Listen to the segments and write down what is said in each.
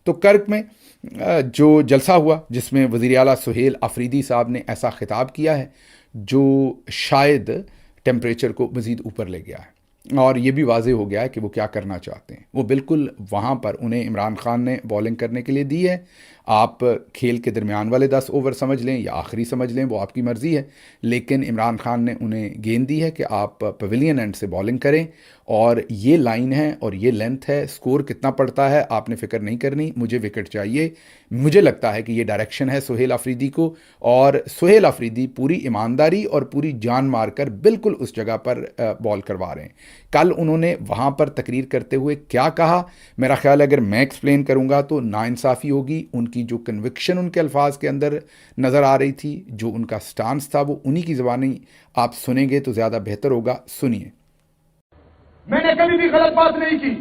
तो कर्क में जो जलसा हुआ जिसमें वज़ीर आला सुहेल अफरीदी साहब ने ऐसा खिताब किया है जो शायद टेम्परेचर को मज़ीद ऊपर ले गया है, और ये भी वाज़े हो गया है कि वो क्या करना चाहते हैं। वो बिल्कुल वहाँ पर उन्हें इमरान खान ने बॉलिंग करने के लिए दी है। आप खेल के दरमियान वाले 10 ओवर समझ लें या आखिरी समझ लें, वो आपकी मर्ज़ी है, लेकिन इमरान खान ने उन्हें गेंद दी है कि आप पवेलियन एंड से बॉलिंग करें, और ये लाइन है और ये लेंथ है। स्कोर कितना पड़ता है आपने फ़िक्र नहीं करनी, मुझे विकेट चाहिए। मुझे लगता है कि ये डायरेक्शन है सुहेल अफरीदी को, और सुहेल अफरीदी पूरी ईमानदारी और पूरी जान मारकर बिल्कुल उस जगह पर बॉल करवा रहे हैं। कल उन्होंने वहाँ पर तकरीर करते हुए क्या कहा, मेरा ख्याल है अगर मैं एक्सप्लेन करूँगा तो नाइंसाफ़ी होगी। उनकी जो कन्विक्शन उनके अल्फाज के अंदर नज़र आ रही थी, जो उनका स्टांस था, वो उन्हीं की ज़बानी आप सुनेंगे तो ज़्यादा बेहतर होगा। सुनिए। मैंने कभी भी गलत बात नहीं की।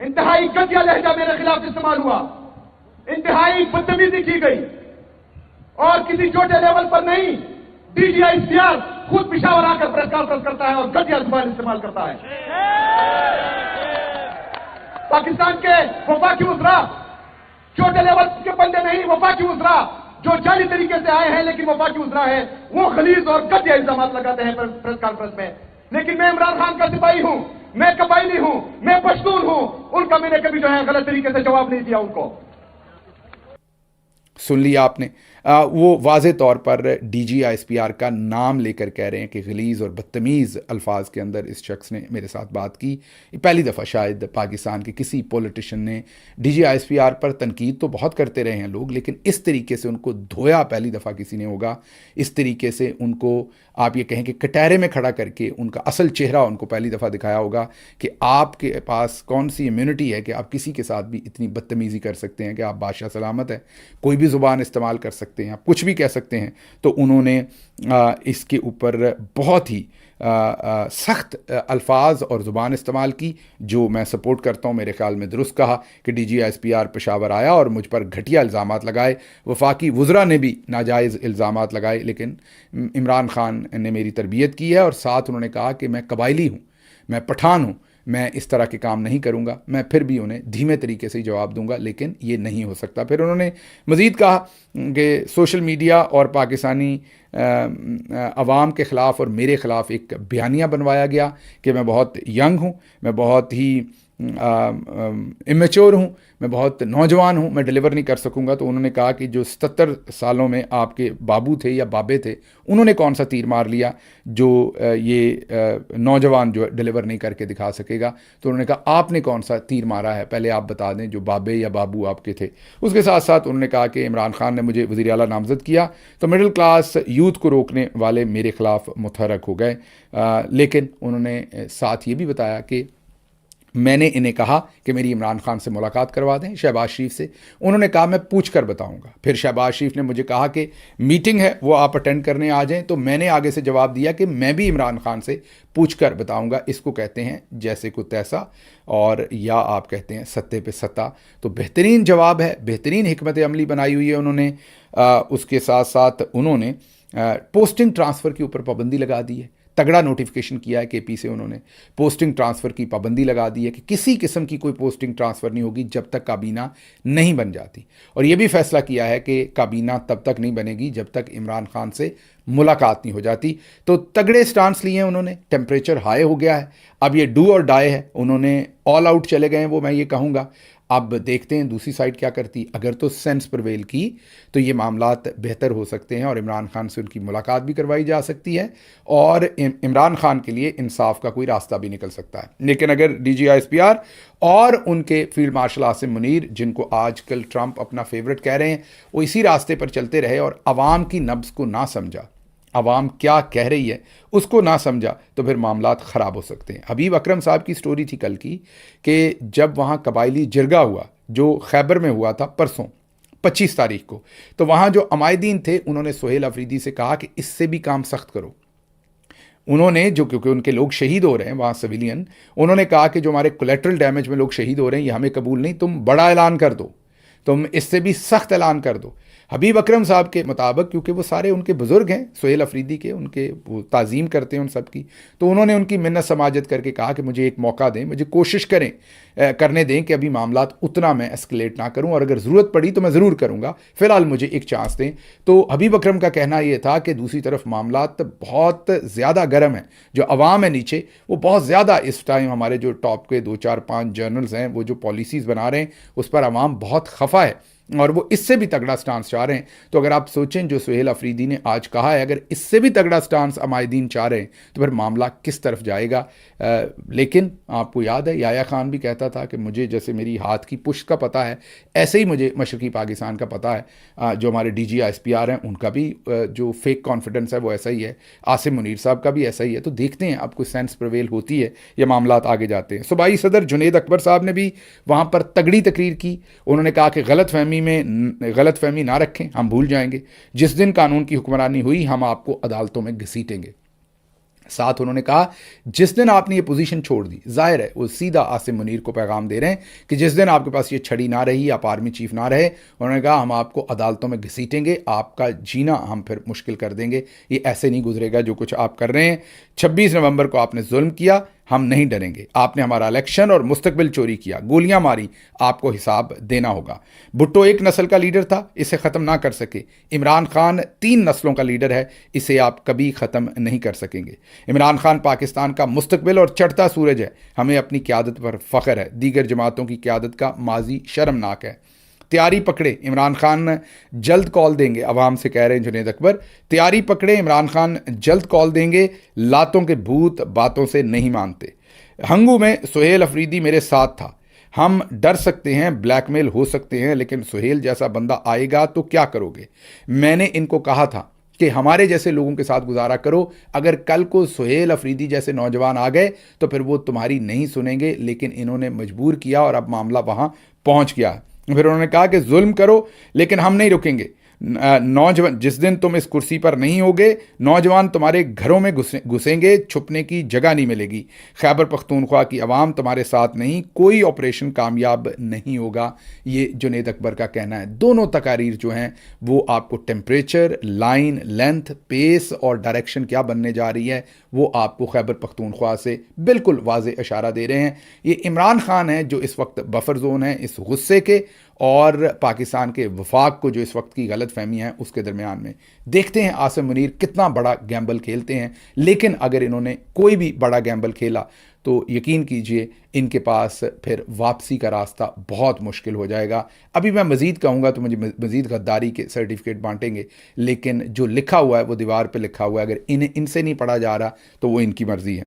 इंतहाई घटिया लहजा मेरे खिलाफ इस्तेमाल हुआ, इंतहाई बदतमीजी की गई, और किसी छोटे लेवल पर नहीं। DGICR खुद पिशावर आकर प्रेस कॉन्फ्रेंस करता है और घटिया जुबान इस्तेमाल करता है। पाकिस्तान के वफाकी वज़रा छोटे लेवल के बंदे नहीं, वफाकी वज़रा जो जाली तरीके से आए हैं लेकिन वफाकी वज़रा है, वो खलीज और घटिया इल्जाम लगाते हैं प्रेस कॉन्फ्रेंस में। लेकिन मैं इमरान खान का सिपाही हूं, मैं कबायली हूं, मैं पश्तून हूं, उनका मैंने कभी जो है गलत तरीके से जवाब नहीं दिया उनको। सुन लिया आपने। वो वाज़े तौर पर DGISPR का नाम लेकर कह रहे हैं कि गलीज़ और बदतमीज़ अल्फाज के अंदर इस शख्स ने मेरे साथ बात की। पहली दफ़ा शायद पाकिस्तान के किसी पॉलिटिशियन ने DGISPR पर तनकीद तो बहुत करते रहे हैं लोग, लेकिन इस तरीके से उनको धोया पहली दफ़ा किसी ने होगा। इस तरीके से उनको आप ये कहें कि कटहरे में खड़ा करके उनका असल चेहरा उनको पहली दफ़ा दिखाया होगा कि आपके पास कौन सी इम्यूनिटी है कि आप किसी के साथ भी इतनी बदतमीज़ी कर सकते हैं कि आप बादशाह सलामत है, कोई भी ज़ुबान इस्तेमाल कर सकते हैं, आप कुछ भी कह सकते हैं। तो उन्होंने इसके ऊपर बहुत ही सख्त अल्फाज और ज़ुबान इस्तेमाल की, जो मैं सपोर्ट करता हूँ। मेरे ख्याल में दुरुस्त कहा कि DGISPR पेशावर आया और मुझ पर घटिया इल्ज़ामात लगाए, वफाकी वज़रा ने भी नाजायज़ इल्ज़ामात लगाए, लेकिन इमरान खान ने मेरी तरबियत की है, और साथ उन्होंने कहा कि मैं कबायली हूँ, मैं पठान हूँ, मैं इस तरह के काम नहीं करूँगा। मैं फिर भी उन्हें धीमे तरीके से जवाब दूंगा, लेकिन ये नहीं हो सकता। फिर उन्होंने मज़ीद कहा कि सोशल मीडिया और पाकिस्तानी अवाम के ख़िलाफ़ और मेरे ख़िलाफ़ एक बयानिया बनवाया गया कि मैं बहुत यंग हूँ, मैं बहुत ही इमेच्योर हूँ, मैं बहुत नौजवान हूँ, मैं डिलीवर नहीं कर सकूँगा। तो उन्होंने कहा कि जो 77 सालों में आपके बाबू थे या बाबे थे, उन्होंने कौन सा तीर मार लिया जो ये नौजवान जो डिलीवर नहीं करके दिखा सकेगा। तो उन्होंने कहा आपने कौन सा तीर मारा है, पहले आप बता दें जो बाबे या बाबू आपके थे। उसके साथ साथ उन्होंने कहा कि इमरान खान ने मुझे वज़ीर आला नामज़द किया तो मिडिल क्लास यूथ को रोकने वाले मेरे ख़िलाफ़ मुतहरक हो गए। लेकिन उन्होंने साथ ये भी बताया कि मैंने इन्हें कहा कि मेरी इमरान खान से मुलाकात करवा दें, शहबाज शरीफ से। उन्होंने कहा मैं पूछ कर बताऊंगा। फिर शहबाज शरीफ ने मुझे कहा कि मीटिंग है, वो आप अटेंड करने आ जाएं। तो मैंने आगे से जवाब दिया कि मैं भी इमरान खान से पूछ कर बताऊंगा। इसको कहते हैं जैसे को तैसा, और या आप कहते हैं सत्ते पे सत्ता। तो बेहतरीन जवाब है, बेहतरीन हिकमत अमली बनाई हुई है उन्होंने। उसके साथ साथ उन्होंने पोस्टिंग ट्रांसफ़र के ऊपर पाबंदी लगा दी है। तगड़ा नोटिफिकेशन किया है KP से, उन्होंने पोस्टिंग ट्रांसफ़र की पाबंदी लगा दी है कि किसी किस्म की कोई पोस्टिंग ट्रांसफ़र नहीं होगी जब तक काबीना नहीं बन जाती। और ये भी फैसला किया है कि काबीना तब तक नहीं बनेगी जब तक इमरान खान से मुलाकात नहीं हो जाती। तो तगड़े स्टांस लिए हैं उन्होंने। टेम्परेचर हाई हो गया है, अब ये डू और डाई है। उन्होंने ऑल आउट चले गए हैं, वो मैं ये कहूँगा। अब देखते हैं दूसरी साइड क्या करती। अगर तो सेंस प्रिवेल की तो ये मामलात बेहतर हो सकते हैं और इमरान खान से उनकी मुलाकात भी करवाई जा सकती है, और इमरान खान के लिए इंसाफ का कोई रास्ता भी निकल सकता है। लेकिन अगर DGISPR और उनके फील्ड मार्शल आसिम मुनीर, जिनको आजकल ट्रंप अपना फेवरेट कह रहे हैं, वो इसी रास्ते पर चलते रहे और अवाम की नब्ज़ को ना समझा, अवाम क्या कह रही है उसको ना समझा, तो फिर मामलात ख़राब हो सकते हैं। हबीब अकरम साहब की स्टोरी थी कल की कि जब वहाँ कबायली जिरगा हुआ जो खैबर में हुआ था परसों 25 तारीख को, तो वहाँ जो अमायदीन थे उन्होंने सुहेल अफरीदी से कहा कि इससे भी काम सख्त करो। उन्होंने जो, क्योंकि उनके लोग शहीद हो रहे हैं वहाँ सिविलियन, उन्होंने कहा कि जो हमारे कोलेट्रल डैमेज में लोग शहीद हो रहे हैं ये हमें कबूल नहीं, तुम बड़ा ऐलान कर दो, तुम इससे भी सख्त ऐलान कर दो। हबीब अकरम साहब के मुताबिक, क्योंकि वो सारे उनके बुज़ुर्ग हैं सुहेल अफरीदी के, उनके वो ताज़ीम करते हैं उन सब की, तो उन्होंने उनकी मिन्नत समाजत करके कहा कि मुझे एक मौका दें, मुझे कोशिश करने दें कि अभी मामलात उतना मैं एस्केलेट ना करूं, और अगर ज़रूरत पड़ी तो मैं ज़रूर करूंगा, फ़िलहाल मुझे एक चांस दें। तो हबीब अकरम का कहना ये था कि दूसरी तरफ मामलात बहुत ज़्यादा गर्म है, जो अवाम है नीचे वो बहुत ज़्यादा इस टाइम, हमारे जो टॉप के 2 4 5 जर्नल्स हैं वो जो पॉलिसीज़ बना रहे हैं उस पर अवाम बहुत खफा है, और वो इससे भी तगड़ा स्टांस चाह रहे हैं। तो अगर आप सोचें जो सुहेल अफरीदी ने आज कहा है, अगर इससे भी तगड़ा स्टांस अमायदीन चाह रहे हैं तो फिर मामला किस तरफ जाएगा। लेकिन आपको याद है याया खान भी कहता था कि मुझे जैसे मेरी हाथ की पुश्त का पता है, ऐसे ही मुझे मशरक़ी पाकिस्तान का पता है। जो हमारे DG ISPR हैं उनका भी जो फेक कॉन्फिडेंस है वो ऐसा ही है, आसिम मुनीर साहब का भी ऐसा ही है। तो देखते हैं अब कोई सेंस प्रिवेल होती है या मामलात आगे जाते हैं। सूबाई सदर जुनेद अकबर साहब ने भी वहाँ पर तगड़ी तकरीर की। उन्होंने कहा कि गलतफहमी ना रखें, हम भूल जाएंगे, जिस दिन कानून की हुक्मरानी हुई हम आपको अदालतों में घसीटेंगे। साथ उन्होंने कहा जिस दिन आपने ये पोजीशन छोड़ दी, जाहिर है वो सीधा आसिम मुनीर को पैगाम दे रहे हैं कि जिस दिन आपके पास ये छड़ी ना रही, आप आर्मी चीफ ना रहे, उन्होंने कहा हम आपको अदालतों में घसीटेंगे, आपका जीना हम फिर मुश्किल कर देंगे, ये ऐसे नहीं गुजरेगा जो कुछ आप कर रहे हैं। 26 नवंबर को आपने जुल्म किया, हम नहीं डरेंगे, आपने हमारा इलेक्शन और मुस्तकबिल चोरी किया, गोलियां मारी, आपको हिसाब देना होगा। भुट्टो एक नस्ल का लीडर था, इसे ख़त्म ना कर सके। इमरान खान 3 नस्लों का लीडर है, इसे आप कभी ख़त्म नहीं कर सकेंगे। इमरान खान पाकिस्तान का मुस्तकबिल और चढ़ता सूरज है, हमें अपनी क़यादत पर फ़ख्र है, दीगर जमातों की क़यादत का माजी शर्मनाक है। तैयारी पकड़े, इमरान खान जल्द कॉल देंगे, अवाम से कह रहे हैं जुनेद अकबर, तैयारी पकड़े, इमरान खान जल्द कॉल देंगे, लातों के भूत बातों से नहीं मानते। हंगू में सुहेल अफरीदी मेरे साथ था, हम डर सकते हैं, ब्लैकमेल हो सकते हैं, लेकिन सुहेल जैसा बंदा आएगा तो क्या करोगे। मैंने इनको कहा था कि हमारे जैसे लोगों के साथ गुजारा करो, अगर कल को सुहेल अफरीदी जैसे नौजवान आ गए तो फिर वो तुम्हारी नहीं सुनेंगे, लेकिन इन्होंने मजबूर किया और अब मामला वहाँ पहुँच गया। फिर उन्होंने कहा कि जुल्म करो लेकिन हम नहीं रुकेंगे, नौजवान जिस दिन तुम इस कुर्सी पर नहीं होगे, नौजवान तुम्हारे घरों में घुसेंगे, छुपने की जगह नहीं मिलेगी। खैबर पख्तूनख्वा की आवाम तुम्हारे साथ नहीं, कोई ऑपरेशन कामयाब नहीं होगा, ये जुनेद अकबर का कहना है। दोनों तकारीर जो हैं वो आपको टेम्परेचर, लाइन, लेंथ, पेस और डायरेक्शन क्या बनने जा रही है वो आपको खैबर पख्तूनख्वा से बिल्कुल वाज़े इशारा दे रहे हैं। ये इमरान खान है जो इस वक्त बफर जोन है इस गुस्से के और पाकिस्तान के वफाक को जो इस वक्त की गलत फहमी है उसके दरमियान में। देखते हैं आसिम मुनीर कितना बड़ा गैम्बल खेलते हैं, लेकिन अगर इन्होंने कोई भी बड़ा गैम्बल खेला तो यकीन कीजिए इनके पास फिर वापसी का रास्ता बहुत मुश्किल हो जाएगा। अभी मैं मज़ीद कहूँगा तो मुझे मज़ीद गद्दारी के सर्टिफिकेट बांटेंगे, लेकिन जो लिखा हुआ है वो दीवार पे लिखा हुआ है, अगर इनसे नहीं पढ़ा जा रहा तो वो इनकी मर्ज़ी है।